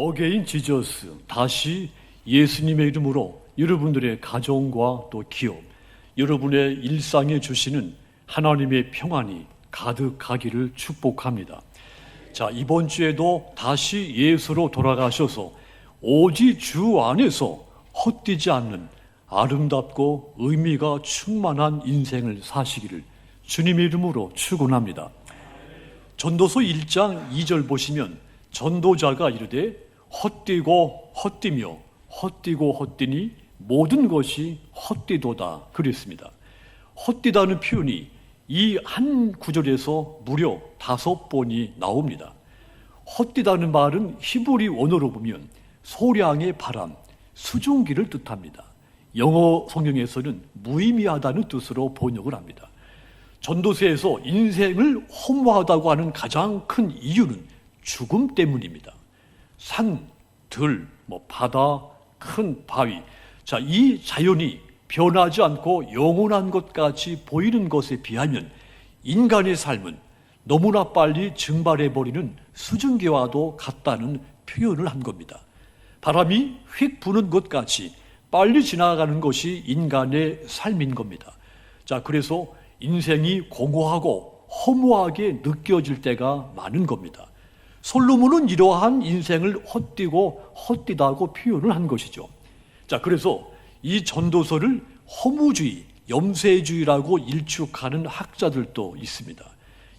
어게인 지저스, 다시 예수님의 이름으로 여러분들의 가정과 또 기업, 여러분의 일상에 주시는 하나님의 평안이 가득하기를 축복합니다. 자, 이번 주에도 다시 예수로 돌아가셔서 오직 주 안에서 헛되지 않는 아름답고 의미가 충만한 인생을 사시기를 주님의 이름으로 축원합니다. 전도서 1장 2절 보시면 전도자가 이르되 헛되고 헛되며 헛되고 헛되니 모든 것이 헛되도다 그랬습니다. 헛되다는 표현이 이 한 구절에서 무려 5번이 나옵니다. 헛되다는 말은 히브리 원어로 보면 소량의 바람, 수증기를 뜻합니다. 영어 성경에서는 무의미하다는 뜻으로 번역을 합니다. 전도서에서 인생을 허무하다고 하는 가장 큰 이유는 죽음 때문입니다. 산, 들, 바다, 큰 바위, 자, 이 자연이 변하지 않고 영원한 것 같이 보이는 것에 비하면 인간의 삶은 너무나 빨리 증발해버리는 수증기와도 같다는 표현을 한 겁니다. 바람이 휙 부는 것 같이 빨리 지나가는 것이 인간의 삶인 겁니다. 자, 그래서 인생이 공허하고 허무하게 느껴질 때가 많은 겁니다. 솔로몬은 이러한 인생을 헛되고 헛되다고 표현을 한 것이죠. 자, 그래서 이 전도서를 허무주의, 염세주의라고 일축하는 학자들도 있습니다.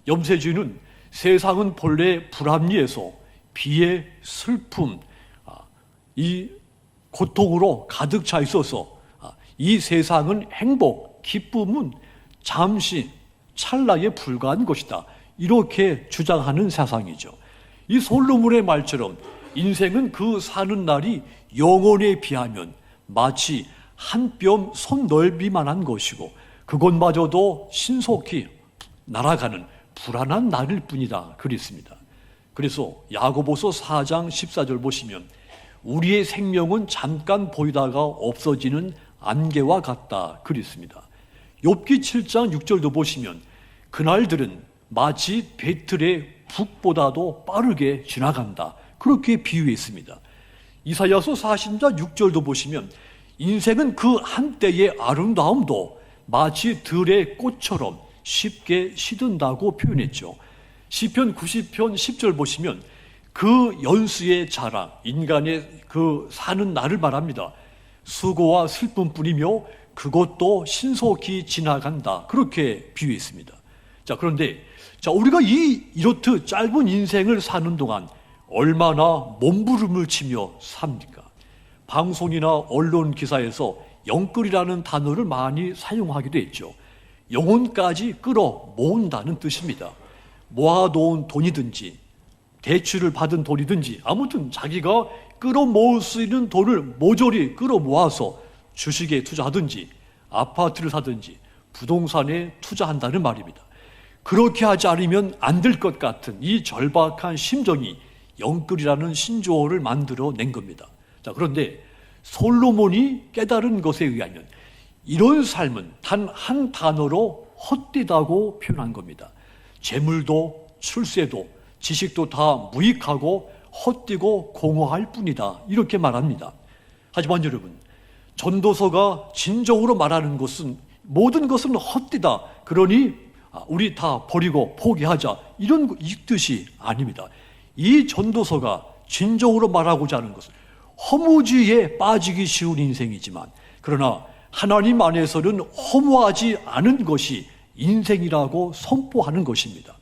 염세주의는 세상은 본래 불합리해서 비애, 슬픔, 이 고통으로 가득 차 있어서 이 세상은 행복, 기쁨은 잠시 찰나에 불과한 것이다. 이렇게 주장하는 세상이죠. 이 솔로몬의 말처럼 인생은 그 사는 날이 영혼에 비하면 마치 한 뼘 손 넓이만한 것이고 그것마저도 신속히 날아가는 불안한 날일 뿐이다 그랬습니다. 그래서 야고보서 4장 14절 보시면 우리의 생명은 잠깐 보이다가 없어지는 안개와 같다 그랬습니다. 욥기 7장 6절도 보시면 그날들은 마치 배틀의 북보다도 빠르게 지나간다 그렇게 비유했습니다. 이사야서 40장 6절도 보시면 인생은 그 한때의 아름다움도 마치 들의 꽃처럼 쉽게 시든다고 표현했죠. 시편 90편 10절 보시면 그 연수의 자랑, 인간의 그 사는 날을 말합니다. 수고와 슬픔뿐이며 그것도 신속히 지나간다 그렇게 비유했습니다. 자, 그런데 우리가 이렇듯 짧은 인생을 사는 동안 얼마나 몸부림을 치며 삽니까? 방송이나 언론 기사에서 영끌이라는 단어를 많이 사용하기도 했죠. 영혼까지 끌어 모은다는 뜻입니다. 모아놓은 돈이든지 대출을 받은 돈이든지 아무튼 자기가 끌어 모을 수 있는 돈을 모조리 끌어 모아서 주식에 투자하든지 아파트를 사든지 부동산에 투자한다는 말입니다. 그렇게 하지 않으면 안 될 것 같은 이 절박한 심정이 영끌이라는 신조어를 만들어낸 겁니다. 자, 그런데 솔로몬이 깨달은 것에 의하면 이런 삶은 단 한 단어로 헛되다고 표현한 겁니다. 재물도 출세도 지식도 다 무익하고 헛되고 공허할 뿐이다 이렇게 말합니다. 하지만 여러분, 전도서가 진정으로 말하는 것은 모든 것은 헛되다 그러니 우리 다 버리고 포기하자 이런 뜻이 아닙니다. 이 전도서가 진정으로 말하고자 하는 것은 허무주의에 빠지기 쉬운 인생이지만 그러나 하나님 안에서는 허무하지 않은 것이 인생이라고 선포하는 것입니다.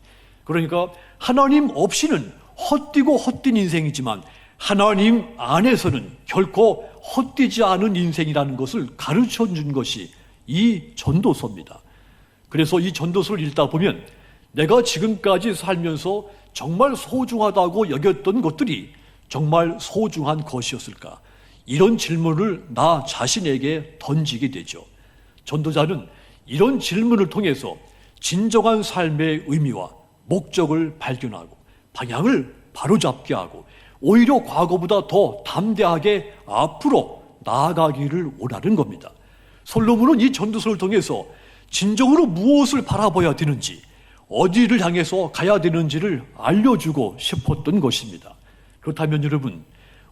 그러니까 하나님 없이는 헛되고 헛된 인생이지만 하나님 안에서는 결코 헛되지 않은 인생이라는 것을 가르쳐 준 것이 이 전도서입니다. 그래서 이 전도서를 읽다 보면 내가 지금까지 살면서 정말 소중하다고 여겼던 것들이 정말 소중한 것이었을까? 이런 질문을 나 자신에게 던지게 되죠. 전도자는 이런 질문을 통해서 진정한 삶의 의미와 목적을 발견하고 방향을 바로잡게 하고 오히려 과거보다 더 담대하게 앞으로 나아가기를 원하는 겁니다. 솔로몬은 이 전도서를 통해서 진정으로 무엇을 바라봐야 되는지 어디를 향해서 가야 되는지를 알려주고 싶었던 것입니다. 그렇다면 여러분,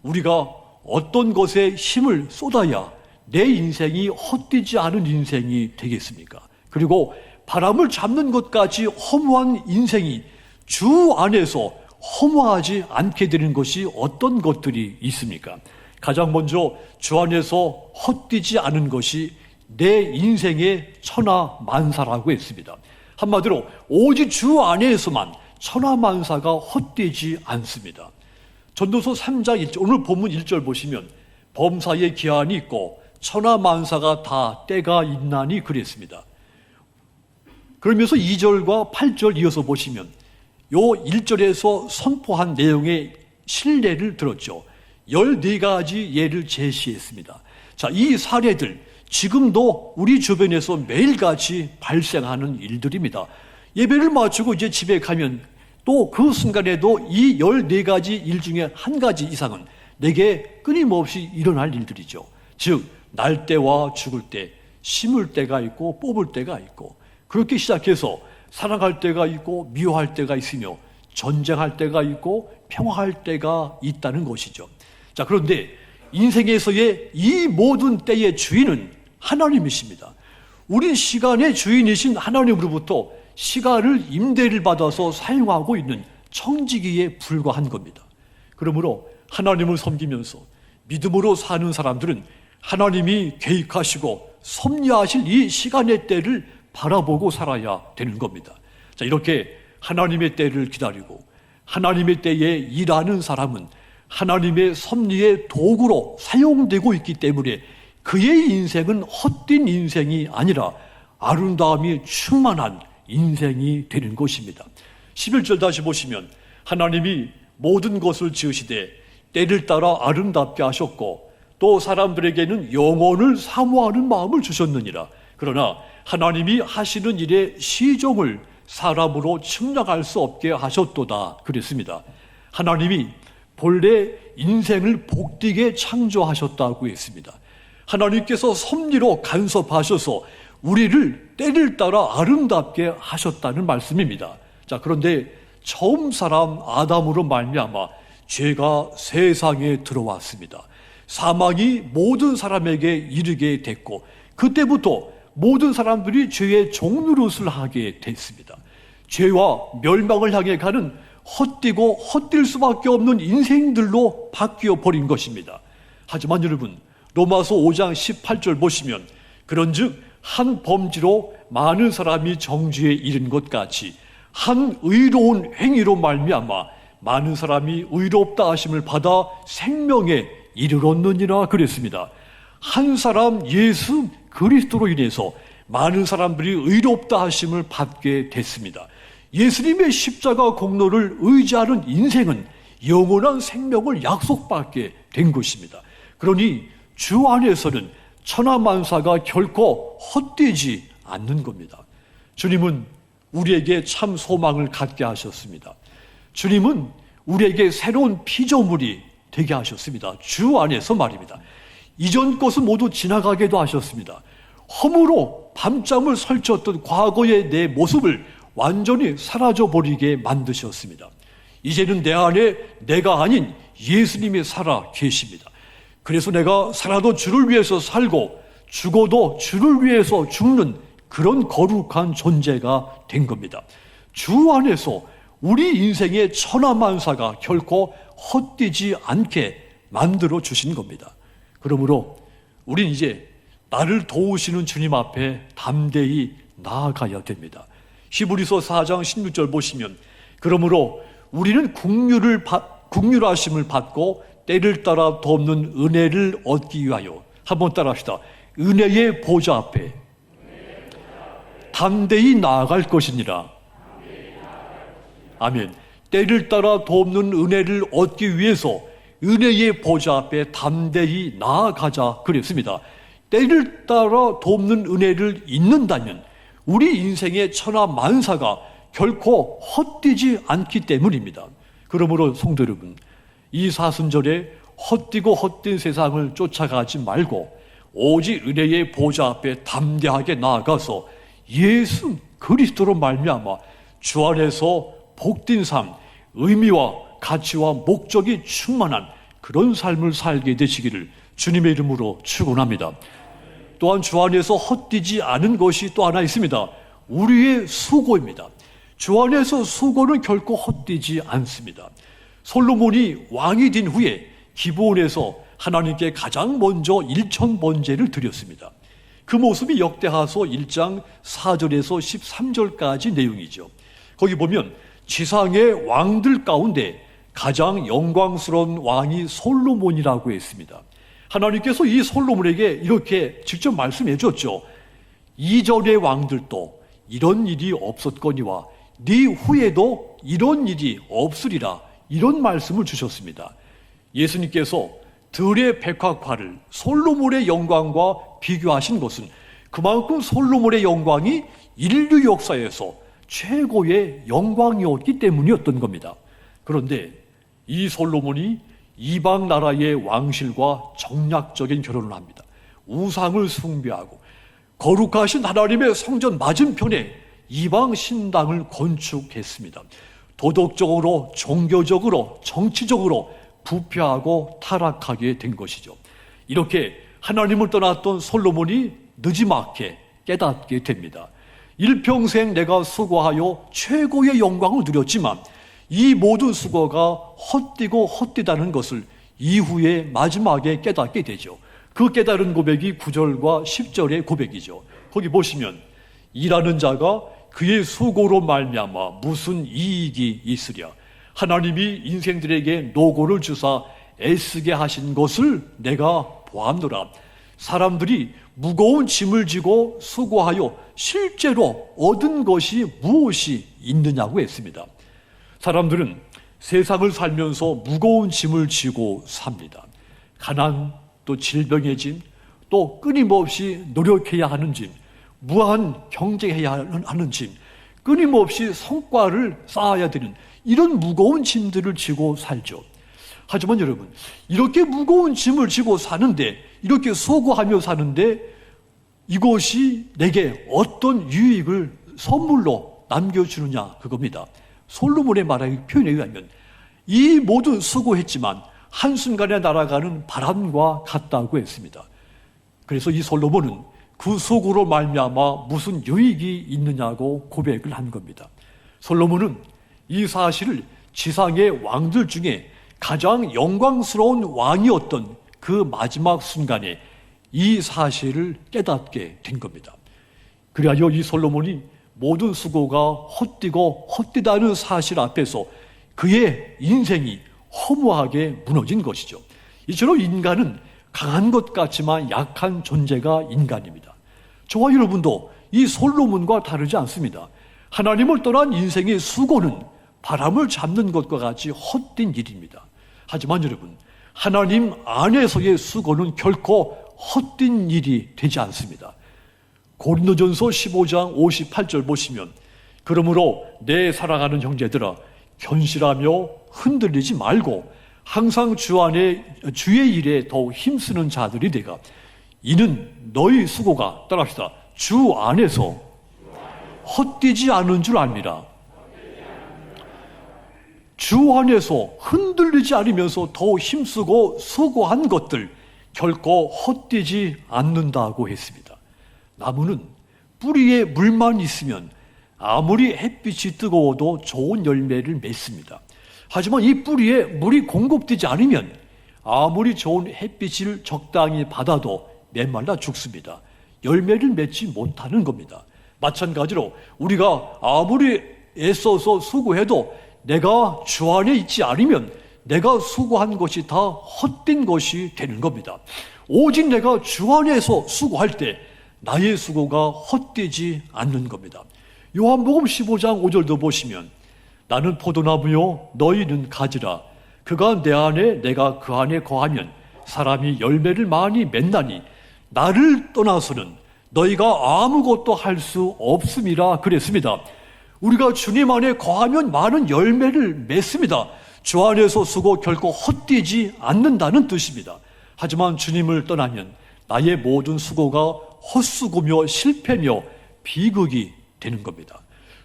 우리가 어떤 것에 힘을 쏟아야 내 인생이 헛되지 않은 인생이 되겠습니까? 그리고 바람을 잡는 것까지 허무한 인생이 주 안에서 허무하지 않게 되는 것이 어떤 것들이 있습니까? 가장 먼저 주 안에서 헛되지 않은 것이 내 인생의 천하만사라고 했습니다. 한마디로 오직 주 안에서만 천하만사가 헛되지 않습니다. 전도서 3장 1절, 오늘 본문 1절 보시면 범사에 기한이 있고 천하만사가 다 때가 있나니 그랬습니다. 그러면서 2절과 8절 이어서 보시면 요 1절에서 선포한 내용의 신뢰를 들었죠. 14가지 예를 제시했습니다. 자, 이 사례들 지금도 우리 주변에서 매일같이 발생하는 일들입니다. 예배를 마치고 이제 집에 가면 또 그 순간에도 이 14가지 일 중에 한 가지 이상은 내게 끊임없이 일어날 일들이죠. 즉, 날 때와 죽을 때, 심을 때가 있고 뽑을 때가 있고, 그렇게 시작해서 사랑할 때가 있고 미워할 때가 있으며 전쟁할 때가 있고 평화할 때가 있다는 것이죠. 자, 그런데 인생에서의 이 모든 때의 주인은 하나님이십니다. 우린 시간의 주인이신 하나님으로부터 시간을 임대를 받아서 사용하고 있는 청지기에 불과한 겁니다. 그러므로 하나님을 섬기면서 믿음으로 사는 사람들은 하나님이 계획하시고 섭리하실 이 시간의 때를 바라보고 살아야 되는 겁니다. 자, 이렇게 하나님의 때를 기다리고 하나님의 때에 일하는 사람은 하나님의 섭리의 도구로 사용되고 있기 때문에 그의 인생은 헛된 인생이 아니라 아름다움이 충만한 인생이 되는 것입니다. 11절 다시 보시면 하나님이 모든 것을 지으시되 때를 따라 아름답게 하셨고 또 사람들에게는 영혼을 사모하는 마음을 주셨느니라. 그러나 하나님이 하시는 일의 시종을 사람으로 측량할 수 없게 하셨도다 그랬습니다. 하나님이 본래 인생을 복되게 창조하셨다고 했습니다. 하나님께서 섭리로 간섭하셔서 우리를 때를 따라 아름답게 하셨다는 말씀입니다. 자, 그런데 처음 사람 아담으로 말미암아 죄가 세상에 들어왔습니다. 사망이 모든 사람에게 이르게 됐고 그때부터 모든 사람들이 죄의 종노릇을 하게 됐습니다. 죄와 멸망을 향해 가는 헛되고 헛될 수밖에 없는 인생들로 바뀌어 버린 것입니다. 하지만 여러분, 로마서 5장 18절 보시면 그런즉 한 범죄로 많은 사람이 정죄에 이른 것 같이 한 의로운 행위로 말미암아 많은 사람이 의롭다 하심을 받아 생명에 이르렀느니라 그랬습니다. 한 사람 예수 그리스도로 인해서 많은 사람들이 의롭다 하심을 받게 됐습니다. 예수님의 십자가 공로를 의지하는 인생은 영원한 생명을 약속받게 된 것입니다. 그러니 주 안에서는 천하만사가 결코 헛되지 않는 겁니다. 주님은 우리에게 참 소망을 갖게 하셨습니다. 주님은 우리에게 새로운 피조물이 되게 하셨습니다. 주 안에서 말입니다. 이전 것은 모두 지나가게도 하셨습니다. 허무로 밤잠을 설쳤던 과거의 내 모습을 완전히 사라져버리게 만드셨습니다. 이제는 내 안에 내가 아닌 예수님이 살아 계십니다. 그래서 내가 살아도 주를 위해서 살고 죽어도 주를 위해서 죽는 그런 거룩한 존재가 된 겁니다. 주 안에서 우리 인생의 천하만사가 결코 헛되지 않게 만들어 주신 겁니다. 그러므로 우린 이제 나를 도우시는 주님 앞에 담대히 나아가야 됩니다. 히브리서 4장 16절 보시면 그러므로 우리는 국률하심을 받고 때를 따라 돕는 은혜를 얻기 위하여 한번 따라합시다. 은혜의 보좌 앞에 담대히 나아갈 것이니라. 아멘. 때를 따라 돕는 은혜를 얻기 위해서 은혜의 보좌 앞에 담대히 나아가자 그랬습니다. 때를 따라 돕는 은혜를 잊는다면 우리 인생의 천하만사가 결코 헛되지 않기 때문입니다. 그러므로 성도 여러분, 이 사순절에 헛되고 헛된 세상을 쫓아가지 말고 오직 은혜의 보좌 앞에 담대하게 나아가서 예수 그리스도로 말미암아 주 안에서 복된 삶, 의미와 가치와 목적이 충만한 그런 삶을 살게 되시기를 주님의 이름으로 축원합니다. 또한 주 안에서 헛되지 않은 것이 또 하나 있습니다. 우리의 수고입니다. 주 안에서 수고는 결코 헛되지 않습니다. 솔로몬이 왕이 된 후에 기브온에서 하나님께 가장 먼저 일천번제를 드렸습니다. 그 모습이 역대하서 1장 4절에서 13절까지 내용이죠. 거기 보면 지상의 왕들 가운데 가장 영광스러운 왕이 솔로몬이라고 했습니다. 하나님께서 이 솔로몬에게 이렇게 직접 말씀해 줬죠. 이전의 왕들도 이런 일이 없었거니와 네 후에도 이런 일이 없으리라, 이런 말씀을 주셨습니다. 예수님께서 들의 백합화를 솔로몬의 영광과 비교하신 것은 그만큼 솔로몬의 영광이 인류 역사에서 최고의 영광이었기 때문이었던 겁니다. 그런데 이 솔로몬이 이방 나라의 왕실과 정략적인 결혼을 합니다. 우상을 숭배하고 거룩하신 하나님의 성전 맞은편에 이방 신당을 건축했습니다. 도덕적으로, 종교적으로, 정치적으로 부패하고 타락하게 된 것이죠. 이렇게 하나님을 떠났던 솔로몬이 느지막이 깨닫게 됩니다. 일평생 내가 수고하여 최고의 영광을 누렸지만 이 모든 수고가 헛되고 헛되다는 것을 이후에 마지막에 깨닫게 되죠. 그 깨달은 고백이 9절과 10절의 고백이죠. 거기 보시면 일하는 자가 그의 수고로 말미암아 무슨 이익이 있으랴. 하나님이 인생들에게 노고를 주사 애쓰게 하신 것을 내가 보았노라. 사람들이 무거운 짐을 지고 수고하여 실제로 얻은 것이 무엇이 있느냐고 했습니다. 사람들은 세상을 살면서 무거운 짐을 지고 삽니다. 가난, 또 질병의 짐, 또 끊임없이 노력해야 하는 짐, 무한 경쟁해야 하는 짐, 끊임없이 성과를 쌓아야 되는 이런 무거운 짐들을 지고 살죠. 하지만 여러분, 이렇게 무거운 짐을 지고 사는데, 이렇게 수고하며 사는데 이것이 내게 어떤 유익을 선물로 남겨주느냐, 그겁니다. 솔로몬의 말의 표현에 의하면 이 모든 수고했지만 한순간에 날아가는 바람과 같다고 했습니다. 그래서 이 솔로몬은 그 수고로 말미암아 무슨 유익이 있느냐고 고백을 한 겁니다. 솔로몬은 이 사실을 지상의 왕들 중에 가장 영광스러운 왕이었던 그 마지막 순간에 이 사실을 깨닫게 된 겁니다. 그리하여 이 솔로몬이 모든 수고가 헛되고 헛되다는 사실 앞에서 그의 인생이 허무하게 무너진 것이죠. 이처럼 인간은 강한 것 같지만 약한 존재가 인간입니다. 저와 여러분도 이 솔로몬과 다르지 않습니다. 하나님을 떠난 인생의 수고는 바람을 잡는 것과 같이 헛된 일입니다. 하지만 여러분, 하나님 안에서의 수고는 결코 헛된 일이 되지 않습니다. 고린도전서 15장 58절 보시면, 그러므로 내 사랑하는 형제들아 견실하며 흔들리지 말고 항상 주 안에 주의 일에 더욱 힘쓰는 자들이 되가 이는 너희 수고가, 따라합시다, 주 안에서 헛되지 않은 줄 압니다. 주 안에서 흔들리지 않으면서 더욱 힘쓰고 수고한 것들 결코 헛되지 않는다고 했습니다. 나무는 뿌리에 물만 있으면 아무리 햇빛이 뜨거워도 좋은 열매를 맺습니다. 하지만 이 뿌리에 물이 공급되지 않으면 아무리 좋은 햇빛을 적당히 받아도 메말라 죽습니다. 열매를 맺지 못하는 겁니다. 마찬가지로 우리가 아무리 애써서 수고해도 내가 주 안에 있지 않으면 내가 수고한 것이 다 헛된 것이 되는 겁니다. 오직 내가 주 안에서 수고할 때 나의 수고가 헛되지 않는 겁니다. 요한복음 15장 5절도 보시면 나는 포도나무요 너희는 가지라. 그가 내 안에 내가 그 안에 거하면 사람이 열매를 많이 맺나니 나를 떠나서는 너희가 아무것도 할 수 없음이라 그랬습니다. 우리가 주님 안에 거하면 많은 열매를 맺습니다. 주 안에서 수고 결코 헛되지 않는다는 뜻입니다. 하지만 주님을 떠나면 나의 모든 수고가 헛수고며 실패며 비극이 되는 겁니다.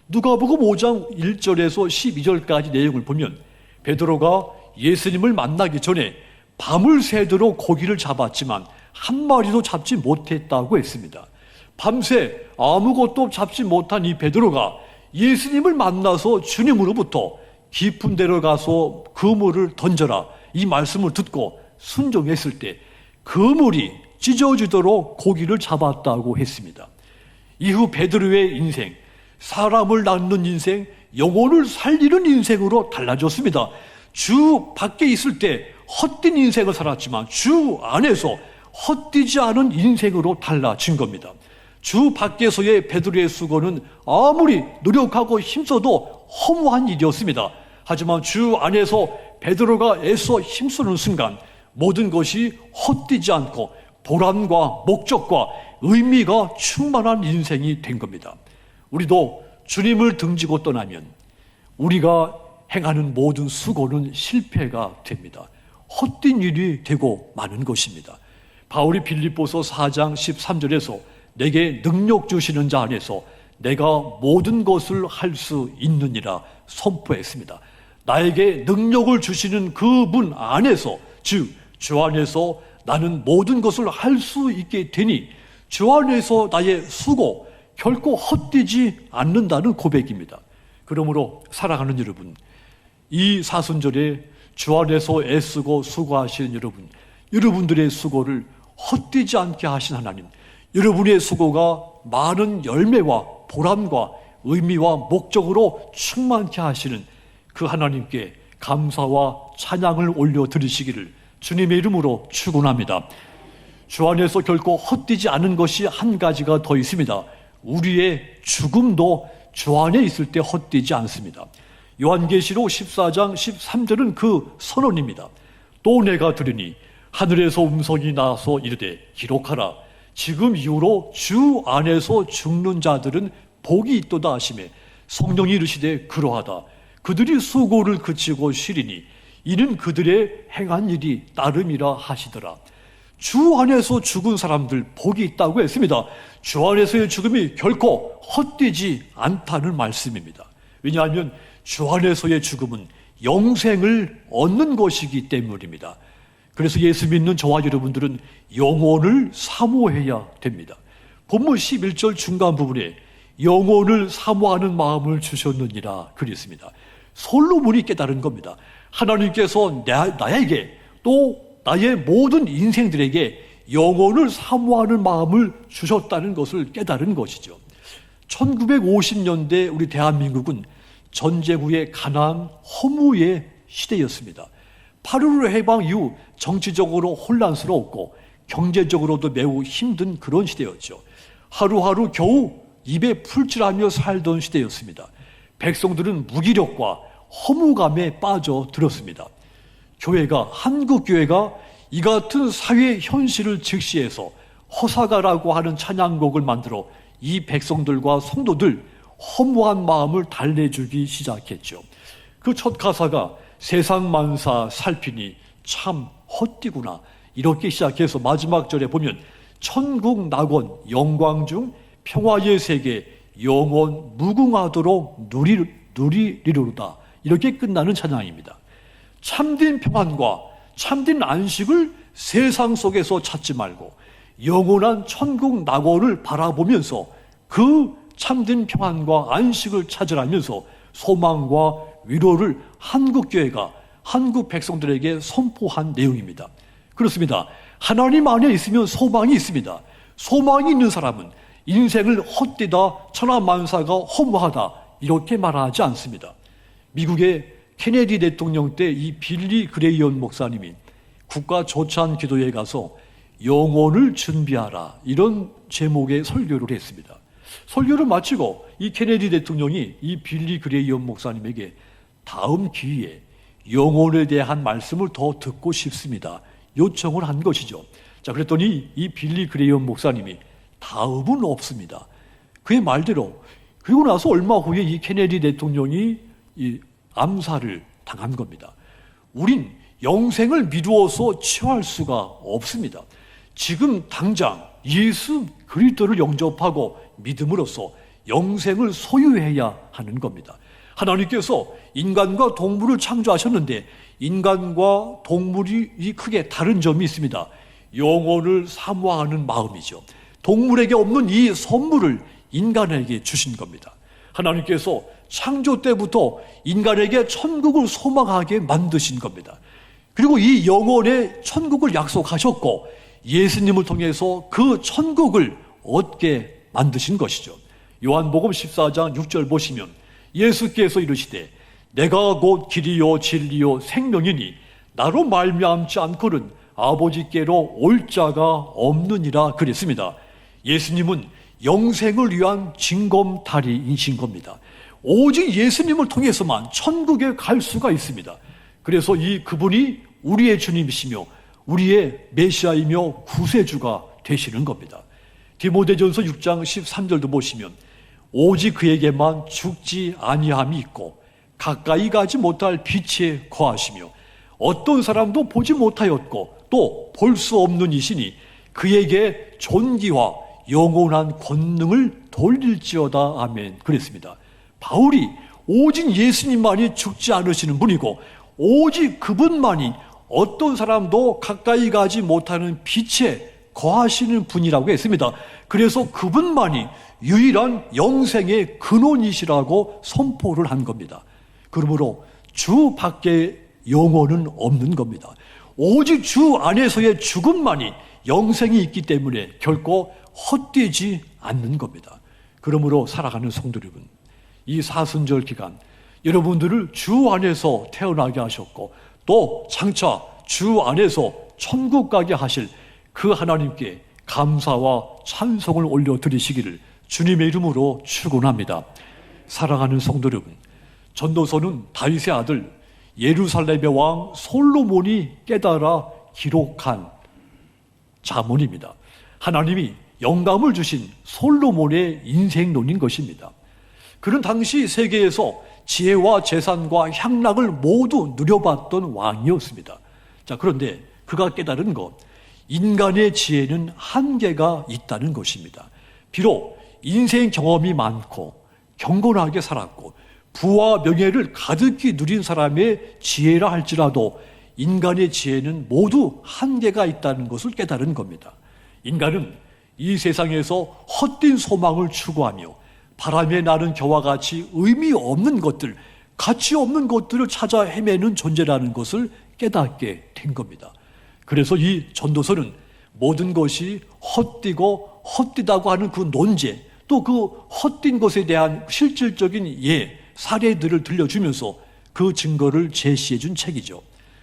누가복음 5장 1절에서 12절까지 내용을 보면 베드로가 예수님을 만나기 전에 밤을 새도록 고기를 잡았지만 한 마리도 잡지 못했다고 했습니다. 밤새 아무것도 잡지 못한 이 베드로가 예수님을 만나서 주님으로부터 깊은 데로 가서 그물을 던져라 이 말씀을 듣고 순종했을 때 그물이 찢어지도록 고기를 잡았다고 했습니다. 이후 베드로의 인생, 사람을 낳는 인생, 영혼을 살리는 인생으로 달라졌습니다. 주 밖에 있을 때 헛된 인생을 살았지만 주 안에서 헛되지 않은 인생으로 달라진 겁니다. 주 밖에서의 베드로의 수고는 아무리 노력하고 힘써도 허무한 일이었습니다. 하지만 주 안에서 베드로가 애써 힘쓰는 순간 모든 것이 헛되지 않고 보람과 목적과 의미가 충만한 인생이 된 겁니다. 우리도 주님을 등지고 떠나면 우리가 행하는 모든 수고는 실패가 됩니다. 헛된 일이 되고 마는 것입니다. 바울이 빌립보서 4장 13절에서 내게 능력 주시는 자 안에서 내가 모든 것을 할 수 있느니라 선포했습니다. 나에게 능력을 주시는 그분 안에서, 즉 주 안에서 나는 모든 것을 할 수 있게 되니 주 안에서 나의 수고 결코 헛되지 않는다는 고백입니다. 그러므로 사랑하는 여러분, 이 사순절에 주 안에서 애쓰고 수고하시는 여러분, 여러분들의 수고를 헛되지 않게 하신 하나님, 여러분의 수고가 많은 열매와 보람과 의미와 목적으로 충만케 하시는 그 하나님께 감사와 찬양을 올려드리시기를 주님의 이름으로 축원합니다. 주 안에서 결코 헛되지 않은 것이 한 가지가 더 있습니다. 우리의 죽음도 주 안에 있을 때 헛되지 않습니다. 요한계시록 14장 13절은 그 선언입니다. 또 내가 들으니 하늘에서 음성이 나서 이르되 기록하라. 지금 이후로 주 안에서 죽는 자들은 복이 있도다 하시매 성령이 이르시되 그러하다. 그들이 수고를 그치고 쉬리니 이는 그들의 행한 일이 따름이라 하시더라. 주 안에서 죽은 사람들 복이 있다고 했습니다. 주 안에서의 죽음이 결코 헛되지 않다는 말씀입니다. 왜냐하면 주 안에서의 죽음은 영생을 얻는 것이기 때문입니다. 그래서 예수 믿는 저와 여러분들은 영혼을 사모해야 됩니다. 본문 11절 중간 부분에 영혼을 사모하는 마음을 주셨느니라 그랬습니다. 솔로몬이 깨달은 겁니다. 하나님께서 나에게 또 나의 모든 인생들에게 영혼을 사모하는 마음을 주셨다는 것을 깨달은 것이죠. 1950년대 우리 대한민국은 전쟁 후의 가난, 허무의 시대였습니다. 8.15 해방 이후 정치적으로 혼란스러웠고 경제적으로도 매우 힘든 그런 시대였죠. 하루하루 겨우 입에 풀칠하며 살던 시대였습니다. 백성들은 무기력과 허무감에 빠져들었습니다. 한국 교회가 이 같은 사회 현실을 직시해서 허사가라고 하는 찬양곡을 만들어 이 백성들과 성도들 허무한 마음을 달래주기 시작했죠. 그 첫 가사가 세상 만사 살피니 참 헛디구나 이렇게 시작해서 마지막 절에 보면 천국 낙원 영광 중 평화의 세계 영원 무궁하도록 누리리로다 이렇게 끝나는 찬양입니다. 참된 평안과 참된 안식을 세상 속에서 찾지 말고 영원한 천국 낙원을 바라보면서 그 참된 평안과 안식을 찾으라면서 소망과 위로를 한국교회가 한국 백성들에게 선포한 내용입니다. 그렇습니다. 하나님 안에 있으면 소망이 있습니다. 소망이 있는 사람은 인생을 헛되다 천하만사가 허무하다 이렇게 말하지 않습니다. 미국의 케네디 대통령 때 이 빌리 그레이엄 목사님이 국가 조찬 기도회에 가서 영혼을 준비하라 이런 제목의 설교를 했습니다. 설교를 마치고 이 케네디 대통령이 이 빌리 그레이엄 목사님에게 다음 기회에 영혼에 대한 말씀을 더 듣고 싶습니다. 요청을 한 것이죠. 자, 그랬더니 이 빌리 그레이엄 목사님이 다음은 없습니다. 그의 말대로 그리고 나서 얼마 후에 이 케네디 대통령이 이 암살을 당한 겁니다. 우린 영생을 미루어서 취할 수가 없습니다. 지금 당장 예수 그리스도를 영접하고 믿음으로써 영생을 소유해야 하는 겁니다. 하나님께서 인간과 동물을 창조하셨는데 인간과 동물이 크게 다른 점이 있습니다. 영혼을 사모하는 마음이죠. 동물에게 없는 이 선물을 인간에게 주신 겁니다. 하나님께서 창조 때부터 인간에게 천국을 소망하게 만드신 겁니다. 그리고 이 영혼의 천국을 약속하셨고 예수님을 통해서 그 천국을 얻게 만드신 것이죠. 요한복음 14장 6절 보시면 예수께서 이르시되 내가 곧 길이요 진리요 생명이니 나로 말미암지 않고는 아버지께로 올 자가 없느니라 그랬습니다. 예수님은 영생을 위한 징검다리이신 겁니다. 오직 예수님을 통해서만 천국에 갈 수가 있습니다. 그래서 그분이 우리의 주님이시며 우리의 메시아이며 구세주가 되시는 겁니다. 디모데전서 6장 13절도 보시면 오직 그에게만 죽지 아니함이 있고 가까이 가지 못할 빛에 거하시며 어떤 사람도 보지 못하였고 또 볼 수 없는 이시니 그에게 존귀와 영원한 권능을 돌릴지어다. 아멘. 그랬습니다. 바울이 오직 예수님만이 죽지 않으시는 분이고 오직 그분만이 어떤 사람도 가까이 가지 못하는 빛에 거하시는 분이라고 했습니다. 그래서 그분만이 유일한 영생의 근원이시라고 선포를 한 겁니다. 그러므로 주 밖에 영혼은 없는 겁니다. 오직 주 안에서의 죽음만이 영생이 있기 때문에 결코 헛되지 않는 겁니다. 그러므로 살아가는 성도 여러분, 이 사순절 기간 여러분들을 주 안에서 태어나게 하셨고 또 장차 주 안에서 천국 가게 하실 그 하나님께 감사와 찬송을 올려드리시기를 주님의 이름으로 축원합니다. 사랑하는 성도 여러분, 전도서는 다윗의 아들 예루살렘의 왕 솔로몬이 깨달아 기록한 자문입니다. 하나님이 영감을 주신 솔로몬의 인생론인 것입니다. 그는 당시 세계에서 지혜와 재산과 향락을 모두 누려봤던 왕이었습니다. 자, 그런데 그가 깨달은 것, 인간의 지혜는 한계가 있다는 것입니다. 비록 인생 경험이 많고 경건하게 살았고 부와 명예를 가득히 누린 사람의 지혜라 할지라도 인간의 지혜는 모두 한계가 있다는 것을 깨달은 겁니다. 인간은 이 세상에서 헛된 소망을 추구하며 바람에 나는 겨와 같이 의미 없는 것들, 가치 없는 것들을 찾아 헤매는 존재라는 것을 깨닫게 된 겁니다. 그래서 이 전도서는 모든 것이 헛되고 헛되다고 하는 그 논제, 또 그 헛된 것에 대한 실질적인 사례들을 들려주면서 그 증거를 제시해 준 책이죠.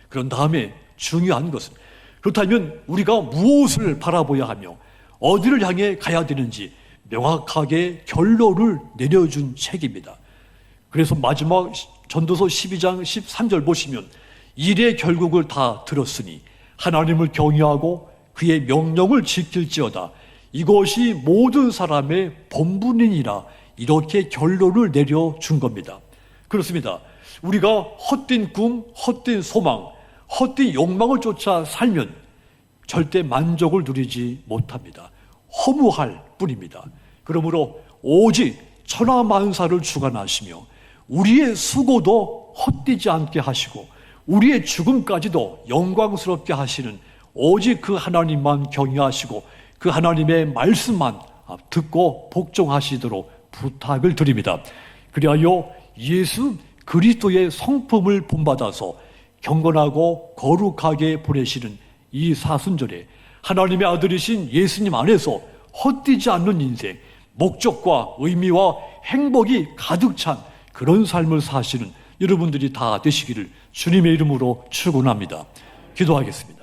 그런 다음에 중요한 것은, 그렇다면 우리가 무엇을 바라봐야 하며 어디를 향해 가야 되는지 명확하게 결론을 내려준 책입니다. 그래서 마지막 전도서 12장 13절 보시면 일의 결국을 다 들었으니 하나님을 경외하고 그의 명령을 지킬지어다. 이것이 모든 사람의 본분이니라. 이렇게 결론을 내려준 겁니다. 그렇습니다. 우리가 헛된 꿈, 헛된 소망, 헛된 욕망을 쫓아 살면 절대 만족을 누리지 못합니다. 허무할 뿐입니다. 그러므로 오직 천하만사를 주관하시며 우리의 수고도 헛되지 않게 하시고 우리의 죽음까지도 영광스럽게 하시는 오직 그 하나님만 경외하시고 그 하나님의 말씀만 듣고 복종하시도록 부탁을 드립니다. 그리하여 예수 그리스도의 성품을 본받아서 경건하고 거룩하게 보내시는 이 사순절에 하나님의 아들이신 예수님 안에서 헛되지 않는 인생, 목적과 의미와 행복이 가득 찬 그런 삶을 사시는 여러분들이 다 되시기를 주님의 이름으로 축원합니다. 기도하겠습니다.